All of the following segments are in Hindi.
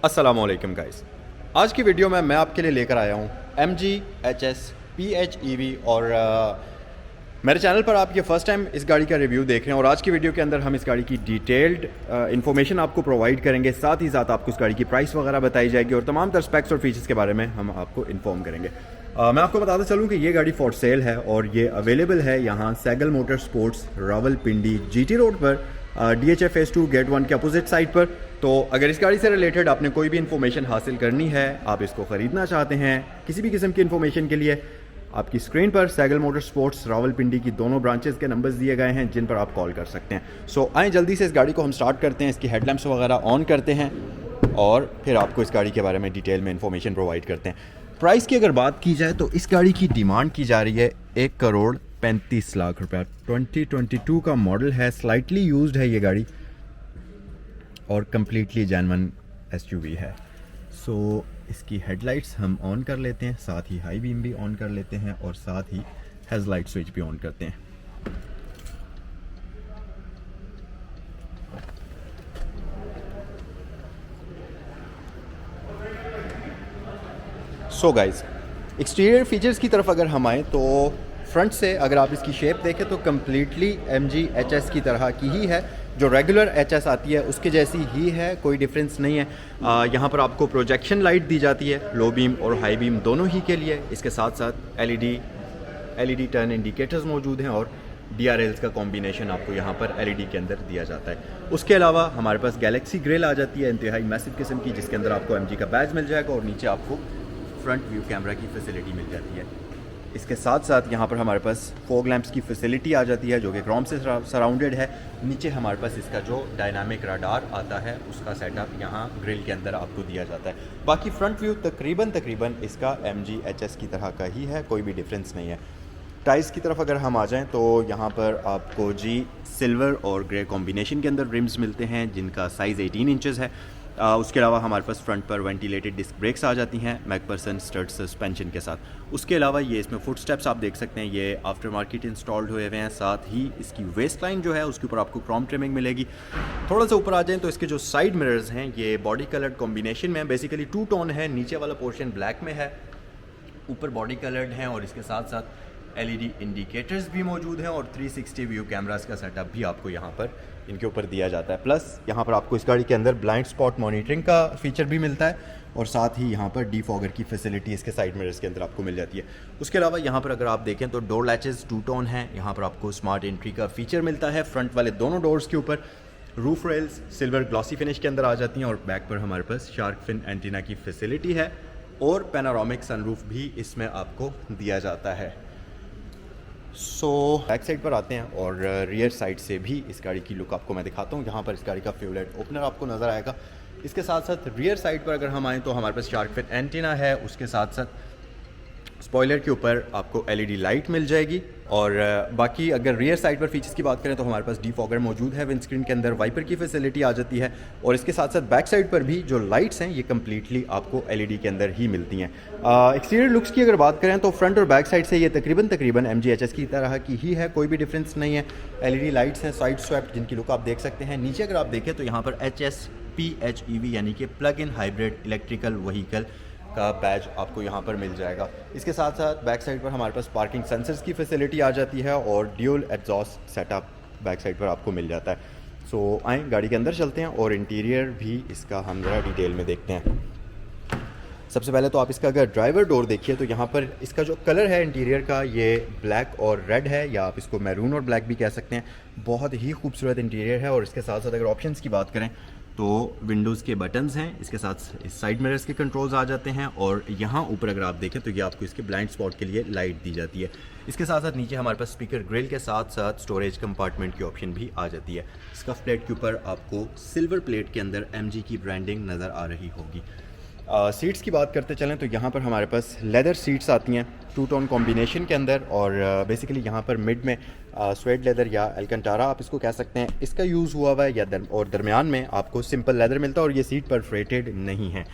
अस्सलामुअलैकुम गाइस। आज की वीडियो में मैं आपके लिए लेकर आया हूँ MG HS PHEV और मेरे चैनल पर आप ये फ़र्स्ट टाइम इस गाड़ी का रिव्यू देख रहे हैं और आज की वीडियो के अंदर हम इस गाड़ी की डिटेल्ड इन्फॉर्मेशन आपको प्रोवाइड करेंगे। साथ ही साथ आपको इस गाड़ी की प्राइस वगैरह बताई जाएगी और तमाम तर स्पेक्स और फीचर्स के बारे में हम आपको इन्फॉर्म करेंगे। मैं आपको बताता चलूँ कि ये गाड़ी फॉर सेल है और ये अवेलेबल है यहाँ Sehgal motor sports Rawalpindi GT road पर DHA फेज़ 2 गेट 1 के अपोजिट साइड पर। तो अगर इस गाड़ी से रिलेटेड आपने कोई भी इन्फॉर्मेशन हासिल करनी है, आप इसको ख़रीदना चाहते हैं, किसी भी किस्म की इन्फॉर्मेशन के लिए आपकी स्क्रीन पर सैगल मोटर स्पोर्ट्स रावलपिंडी की दोनों ब्रांचेस के नंबर्स दिए गए हैं जिन पर आप कॉल कर सकते हैं। सो आए जल्दी से इस गाड़ी को हम स्टार्ट करते हैं, इसकी हेडलैम्प्स वगैरह ऑन करते हैं और फिर आपको इस गाड़ी के बारे में डिटेल में इन्फॉर्मेशन प्रोवाइड करते हैं। प्राइस की अगर बात की जाए तो इस गाड़ी की डिमांड की जा रही है 1,35,00,000 रुपया। 2022 का मॉडल है, स्लाइटली यूज्ड है ये गाड़ी और कम्प्लीटली जेन्युइन SUV है। सो इसकी हेडलाइट्स हम ऑन कर लेते हैं, साथ ही हाई बीम भी ऑन कर लेते हैं और साथ ही हेडलाइट स्विच भी ऑन करते हैं। सो गाइज, एक्सटीरियर फीचर्स की तरफ अगर हम आएँ तो फ्रंट से अगर आप इसकी शेप देखें तो कम्प्लीटली MG HS की तरह की ही है, जो रेगुलर HS आती है उसके जैसी ही है, कोई डिफरेंस नहीं है। यहाँ पर आपको प्रोजेक्शन लाइट दी जाती है लो बीम और हाई बीम दोनों ही के लिए। इसके साथ साथ LED टर्न इंडिकेटर्स मौजूद हैं और DRLs का कॉम्बिनेशन आपको यहाँ पर LED के अंदर दिया जाता है। उसके अलावा हमारे पास गैलेक्सी ग्रिल आ जाती है इंतहाई मैसिव किस्म की, जिसके अंदर आपको MG का बैज मिल जाएगा और नीचे आपको फ्रंट व्यू कैमरा की फैसिलिटी मिल जाती है। इसके साथ साथ यहाँ पर हमारे पास फॉग लैंप्स की फैसिलिटी आ जाती है जो कि क्रोम से सराउंडेड है। नीचे हमारे पास इसका जो डायनामिक रडार आता है उसका सेटअप यहाँ ग्रिल के अंदर आपको दिया जाता है। बाकी फ्रंट व्यू तकरीबन इसका MG HS की तरह का ही है, कोई भी डिफरेंस नहीं है। टाइल्स की तरफ अगर हम आ जाएं तो यहाँ पर आपको सिल्वर और ग्रे कॉम्बिनेशन के अंदर रिम्स मिलते हैं जिनका साइज़ 18 इंचज़ है। उसके अलावा हमारे पास फ्रंट पर वेंटिलेटेड डिस्क ब्रेक्स आ जाती हैं मैकफरसन स्टड सस्पेंशन के साथ। उसके अलावा ये इसमें फुट स्टेप्स आप देख सकते हैं, ये आफ्टर मार्केट इंस्टॉल्ड हुए हुए हैं। साथ ही इसकी वेस्ट लाइन जो है उसके ऊपर आपको क्रोम ट्रिमिंग मिलेगी। थोड़ा सा ऊपर आ जाएं तो इसके जो साइड मिरर्स हैं ये बॉडी कलर्ड कॉम्बिनेशन में बेसिकली 2 टोन है। नीचे वाला पोर्शन ब्लैक में है, ऊपर बॉडी कलर्ड है और इसके साथ साथ LED इंडिकेटर्स भी मौजूद हैं और 360 व्यू कैमरास का सेटअप भी आपको यहाँ पर इनके ऊपर दिया जाता है। प्लस यहाँ पर आपको इस गाड़ी के अंदर ब्लाइंड स्पॉट मॉनिटरिंग का फीचर भी मिलता है और साथ ही यहाँ पर डीफॉगर की फैसिलिटी इसके साइड मिरर्स के अंदर आपको मिल जाती है। उसके अलावा यहाँ पर अगर आप देखें तो डोर लैचेस 2 टोन हैं। यहाँ पर आपको स्मार्ट एंट्री का फीचर मिलता है। फ्रंट वाले दोनों डोर्स के ऊपर roof rails silver glossy finish के अंदर आ जाती हैं और बैक पर हमारे पास शार्क फिन एंटीना की फैसिलिटी है और पैनोरामिक सनरूफ भी इसमें आपको दिया जाता है। सो बैक साइड पर आते हैं और रियर साइड से भी इस गाड़ी की लुक आपको मैं दिखाता हूँ। यहाँ पर इस गाड़ी का फ्यूल हेड ओपनर आपको नज़र आएगा। इसके साथ साथ रियर साइड पर अगर हम आएँ तो हमारे पास शार्क फिन एंटीना है। उसके साथ साथ स्पॉइलर के ऊपर आपको LED लाइट मिल जाएगी और बाकी अगर रियर साइड पर फीचर्स की बात करें तो हमारे पास डीफॉगर मौजूद है। विंडस्क्रीन के अंदर वाइपर की फैसिलिटी आ जाती है और इसके साथ साथ बैक साइड पर भी जो लाइट्स हैं ये कम्प्लीटली आपको LED के अंदर ही मिलती हैं। एक्सटीरियर लुक्स की अगर बात करें तो फ्रंट और बैक साइड से ये तकरीबन MG HS की तरह की ही है, कोई भी डिफरेंस नहीं है। LED लाइट्स हैं साइड स्वैप्ड जिनकी लुक आप देख सकते हैं। नीचे अगर आप देखें तो यहाँ पर HS PHEV यानी कि plug in hybrid electrical vehicle का बैज आपको यहाँ पर मिल जाएगा। इसके साथ साथ बैक साइड पर हमारे पास पार्किंग सेंसर्स की फैसिलिटी आ जाती है और dual exhaust setup back side पर आपको मिल जाता है। सो आएँ गाड़ी के अंदर चलते हैं और इंटीरियर भी इसका हम ज़रा डिटेल में देखते हैं। सबसे पहले तो आप इसका अगर ड्राइवर डोर देखिए तो यहाँ पर इसका जो कलर है इंटीरियर का ये ब्लैक और रेड है, या आप इसको मैरून और ब्लैक भी कह सकते हैं। बहुत ही खूबसूरत इंटीरियर है और इसके साथ साथ अगर ऑप्शंस की बात करें तो विंडोज़ के बटन्स हैं, इसके साथ इस साइड मिरर्स के कंट्रोल्स आ जाते हैं और यहाँ ऊपर अगर आप देखें तो ये आपको इसके ब्लाइंड स्पॉट के लिए लाइट दी जाती है। इसके साथ साथ नीचे हमारे पास स्पीकर ग्रिल के साथ साथ स्टोरेज कंपार्टमेंट की ऑप्शन भी आ जाती है। स्कफ प्लेट के ऊपर आपको सिल्वर प्लेट के अंदर MG की ब्रांडिंग नज़र आ रही होगी। सीट्स की बात करते चलें तो यहाँ पर हमारे पास लेदर सीट्स आती हैं 2 टोन कॉम्बिनेशन के अंदर और बेसिकली यहाँ पर मिड में स्वेड लेदर या एल्कंटारा आप इसको कह सकते हैं, इसका यूज़ हुआ हुआ है या और दरमियान में आपको सिंपल लेदर मिलता है और ये सीट परफोरेटेड नहीं है।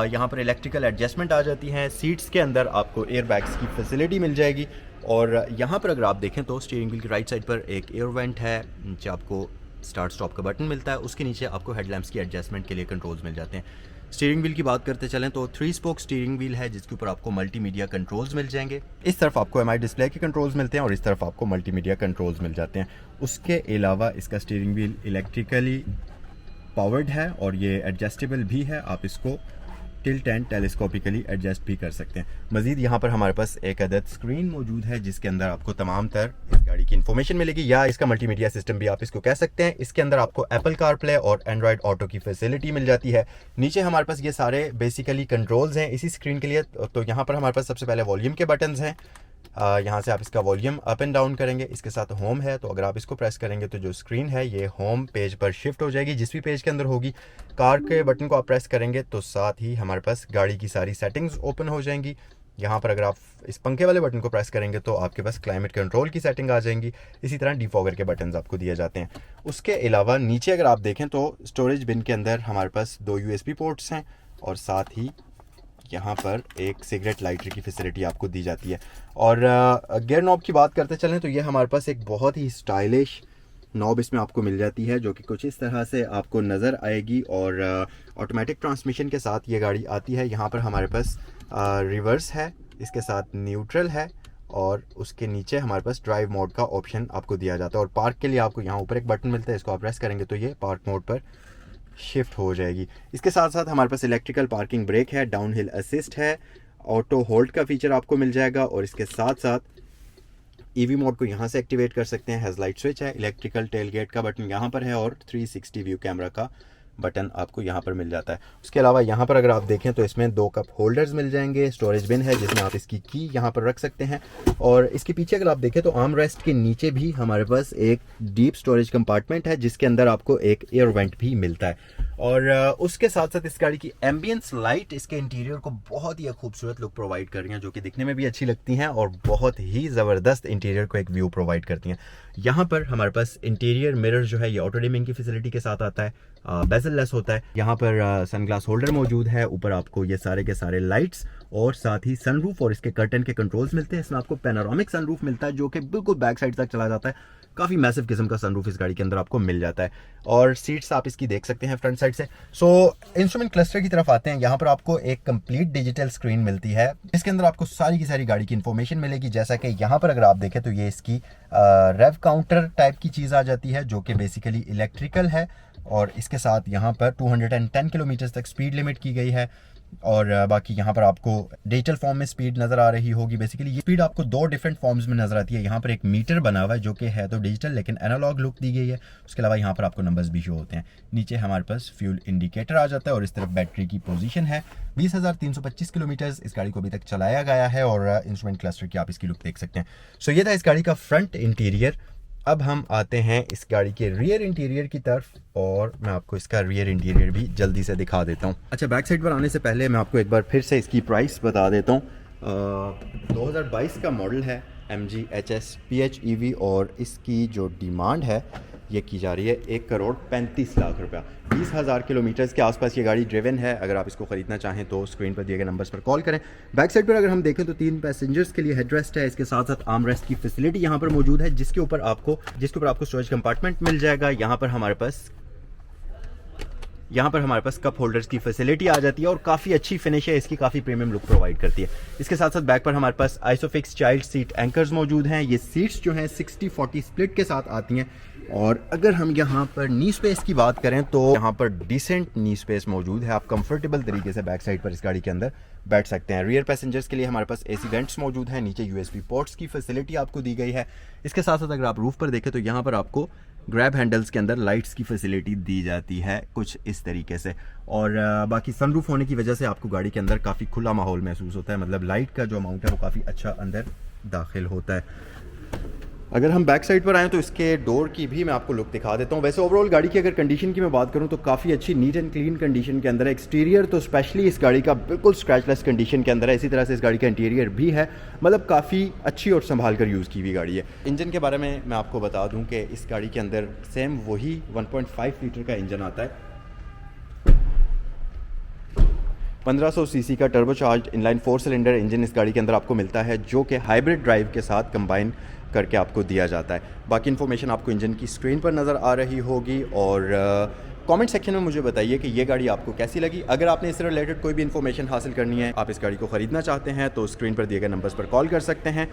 यहाँ पर इलेक्ट्रिकल एडजस्टमेंट आ जाती हैं। सीट्स के अंदर आपको एयर बैग्स की फैसिलिटी मिल जाएगी और यहाँ पर अगर आप देखें तो स्टीयरिंग व्हील की राइट साइड पर एक एयर वेंट है, नीचे आपको स्टार्ट स्टॉप का बटन मिलता है, उसके नीचे आपको हेडलैम्प्स की एडजस्टमेंट के लिए कंट्रोल्स मिल जाते हैं। स्टीयरिंग व्हील की बात करते चलें तो 3 स्पोक स्टीयरिंग व्हील है जिसके ऊपर आपको मल्टीमीडिया कंट्रोल्स मिल जाएंगे। इस तरफ आपको एमआई डिस्प्ले के कंट्रोल्स मिलते हैं और इस तरफ आपको मल्टीमीडिया कंट्रोल्स मिल जाते हैं। उसके अलावा इसका स्टीयरिंग व्हील इलेक्ट्रिकली पावर्ड है और ये एडजस्टेबल भी है, आप इसको टिल्ट एंड टेलीस्कोपिकली एडजस्ट भी कर सकते हैं। मजीद यहाँ पर हमारे पास एक अदद स्क्रीन मौजूद है जिसके अंदर आपको तमाम तर इस गाड़ी की इन्फॉर्मेशन मिलेगी, या इसका मल्टीमीडिया सिस्टम भी आप इसको कह सकते हैं। इसके अंदर आपको एप्पल कारप्ले और एंड्रॉयड ऑटो की फैसिलिटी मिल जाती है। नीचे हमारे पास ये सारे बेसिकली कंट्रोल्स हैं इसी स्क्रीन के लिए। तो यहाँ पर हमारे पास सबसे पहले वॉल्यूम के बटन्स हैं, यहाँ से आप इसका वॉल्यूम अप एंड डाउन करेंगे। इसके साथ होम है, तो अगर आप इसको प्रेस करेंगे तो जो स्क्रीन है ये होम पेज पर शिफ्ट हो जाएगी, जिस भी पेज के अंदर होगी। कार के बटन को आप प्रेस करेंगे तो साथ ही हमारे पास गाड़ी की सारी सेटिंग्स ओपन हो जाएंगी। यहाँ पर अगर आप इस पंखे वाले बटन को प्रेस करेंगे तो आपके पास क्लाइमेट कंट्रोल की सेटिंग आ जाएंगी। इसी तरह डिफॉगर के बटन्स आपको दिए जाते हैं। उसके अलावा नीचे अगर आप देखें तो स्टोरेज बिन के अंदर हमारे पास 2 USB पोर्ट्स हैं और साथ ही यहाँ पर एक सिगरेट लाइटर की फैसिलिटी आपको दी जाती है। और गियर नॉब की बात करते चलें तो ये हमारे पास एक बहुत ही स्टाइलिश नॉब इसमें आपको मिल जाती है जो कि कुछ इस तरह से आपको नज़र आएगी और ऑटोमेटिक ट्रांसमिशन के साथ ये गाड़ी आती है। यहाँ पर हमारे पास रिवर्स है, इसके साथ न्यूट्रल है और उसके नीचे हमारे पास ड्राइव मोड का ऑप्शन आपको दिया जाता है। और पार्क के लिए आपको यहाँ ऊपर एक बटन मिलता है, इसको आप प्रेस करेंगे तो ये पार्क मोड पर शिफ्ट हो जाएगी। इसके साथ साथ हमारे पास इलेक्ट्रिकल पार्किंग ब्रेक है, डाउनहिल असिस्ट है, ऑटो होल्ड का फीचर आपको मिल जाएगा और इसके साथ साथ ईवी मोड को यहाँ से एक्टिवेट कर सकते हैं। हेडलाइट स्विच है, इलेक्ट्रिकल टेलगेट का बटन यहाँ पर है और 360 व्यू कैमरा का बटन आपको यहाँ पर मिल जाता है। उसके अलावा यहाँ पर अगर आप देखें तो इसमें 2 कप होल्डर्स मिल जाएंगे, स्टोरेज बिन है जिसमें आप इसकी की यहाँ पर रख सकते हैं और इसके पीछे अगर आप देखें तो आर्म रेस्ट के नीचे भी हमारे पास एक डीप स्टोरेज कंपार्टमेंट है जिसके अंदर आपको एक एयर वेंट भी मिलता है। और उसके साथ साथ इस गाड़ी की एम्बियंस लाइट इसके इंटीरियर को बहुत ही खूबसूरत लुक प्रोवाइड कर रही हैं जो कि दिखने में भी अच्छी लगती हैं और बहुत ही ज़बरदस्त इंटीरियर को एक व्यू प्रोवाइड करती हैं। यहाँ पर हमारे पास इंटीरियर मिरर जो है ये ऑटो डिमिंग की फैसिलिटी के साथ आता है, बेजल लेस होता है। यहाँ पर सनग्लास होल्डर मौजूद है, ऊपर आपको ये सारे के सारे लाइट्स और साथ ही सनरूफ और इसके कर्टन के कंट्रोल्स मिलते हैं। इसमें आपको पैनोरामिक सनरूफ मिलता है जो कि बिल्कुल बैक साइड तक चला जाता है। काफ़ी मैसिव किस्म का सनरूफ इस गाड़ी के अंदर आपको मिल जाता है और सीट्स आप इसकी देख सकते हैं फ्रंट साइड से। सो इंस्ट्रूमेंट क्लस्टर की तरफ आते हैं। यहाँ पर आपको एक कंप्लीट डिजिटल स्क्रीन मिलती है, इसके अंदर आपको सारी की सारी गाड़ी की इन्फॉर्मेशन मिलेगी। जैसा कि यहाँ पर अगर आप देखें तो ये इसकी रेव काउंटर टाइप की चीज़ आ जाती है जो कि बेसिकली इलेक्ट्रिकल है और इसके साथ यहाँ पर 210 किलोमीटर तक स्पीड लिमिट की गई है और बाकी यहाँ पर आपको डिजिटल फॉर्म में स्पीड नज़र आ रही होगी। बेसिकली ये स्पीड आपको 2 डिफरेंट फॉर्म्स में नज़र आती है। यहाँ पर एक मीटर बना हुआ है जो कि है तो डिजिटल लेकिन एनालॉग लुक दी गई है। उसके अलावा यहाँ पर आपको नंबर्स भी शो होते हैं। नीचे हमारे पास फ्यूल इंडिकेटर आ जाता है और इस तरफ बैटरी की पोजीशन है। 20,325 किलोमीटर इस गाड़ी को अभी तक चलाया गया है और इंस्ट्रूमेंट क्लस्टर की आप इसकी लुक देख सकते हैं। सो ये था इस गाड़ी का फ्रंट इंटीरियर। अब हम आते हैं इस गाड़ी के रियर इंटीरियर की तरफ और मैं आपको इसका रियर इंटीरियर भी जल्दी से दिखा देता हूँ। अच्छा, बैक साइड पर आने से पहले मैं आपको एक बार फिर से इसकी प्राइस बता देता हूँ। 2022 का मॉडल है MG HS PHEV और इसकी जो डिमांड है ये की जा रही है 1,35,00,000 रुपया। 20,000 किलोमीटर्स के आसपास ये गाड़ी ड्रिवन है। अगर आप इसको ख़रीदना चाहें तो स्क्रीन पर दिए गए नंबर्स पर कॉल करें। बैक साइड पर अगर हम देखें तो 3 पैसेंजर्स के लिए हेडरेस्ट है, इसके साथ साथ आर्म रेस्ट की फैसिलिटी यहाँ पर मौजूद है जिसके ऊपर आपको स्टोरेज कंपार्टमेंट मिल जाएगा। यहाँ पर हमारे पास कप होल्डर्स की फैसिलिटी आ जाती है और काफ़ी अच्छी फिनिश है इसकी, काफ़ी प्रीमियम लुक प्रोवाइड करती है। इसके साथ साथ बैक पर हमारे पास आइसोफिक्स चाइल्ड सीट एंकर्स मौजूद हैं। ये सीट्स जो हैं 60-40 स्प्लिट के साथ आती हैं और अगर हम यहाँ पर नी स्पेस की बात करें तो यहाँ पर डिसेंट नी स्पेस मौजूद है। आप कंफर्टेबल तरीके से बैक साइड पर इस गाड़ी के अंदर बैठ सकते हैं। रियर पैसेंजर्स के लिए हमारे पास AC वेंट्स मौजूद हैं, नीचे USB पोर्ट्स की फैसिलिटी आपको दी गई है। इसके साथ साथ अगर आप रूफ पर देखें तो यहाँ पर आपको ग्रैब हैंडल्स के अंदर लाइट्स की फैसिलिटी दी जाती है कुछ इस तरीके से और बाकी सनरूफ होने की वजह से आपको गाड़ी के अंदर काफ़ी खुला माहौल महसूस होता है, मतलब लाइट का जो अमाउंट है वो काफ़ी अच्छा अंदर दाखिल होता है। अगर हम बैक साइड पर आएँ तो इसके डोर की भी मैं आपको लुक दिखा देता हूँ। वैसे ओवरऑल गाड़ी की अगर कंडीशन की मैं बात करूँ तो काफ़ी अच्छी नीट एंड क्लीन कंडीशन के अंदर है। एक्सटीरियर तो स्पेशली इस गाड़ी का बिल्कुल स्क्रैचलेस कंडीशन के अंदर है, इसी तरह से इस गाड़ी का इंटीरियर भी है, मतलब काफ़ी अच्छी और संभाल कर यूज़ की हुई गाड़ी है। इंजन के बारे में मैं आपको बता दूँ कि इस गाड़ी के अंदर सेम वही 1.5 लीटर का इंजन आता है। 1500 सीसी का टर्बोचार्ज्ड इनलाइन 4 सिलेंडर इंजन इस गाड़ी के अंदर आपको मिलता है जो कि हाइब्रिड ड्राइव के साथ कंबाइन करके आपको दिया जाता है। बाकी इन्फॉर्मेशन आपको इंजन की स्क्रीन पर नज़र आ रही होगी और कमेंट सेक्शन में मुझे बताइए कि ये गाड़ी आपको कैसी लगी। अगर आपने इससे रिलेटेड कोई भी इन्फॉर्मेशन हासिल करनी है, आप इस गाड़ी को ख़रीदना चाहते हैं तो स्क्रीन पर दिए गए नंबर्स पर कॉल कर सकते हैं।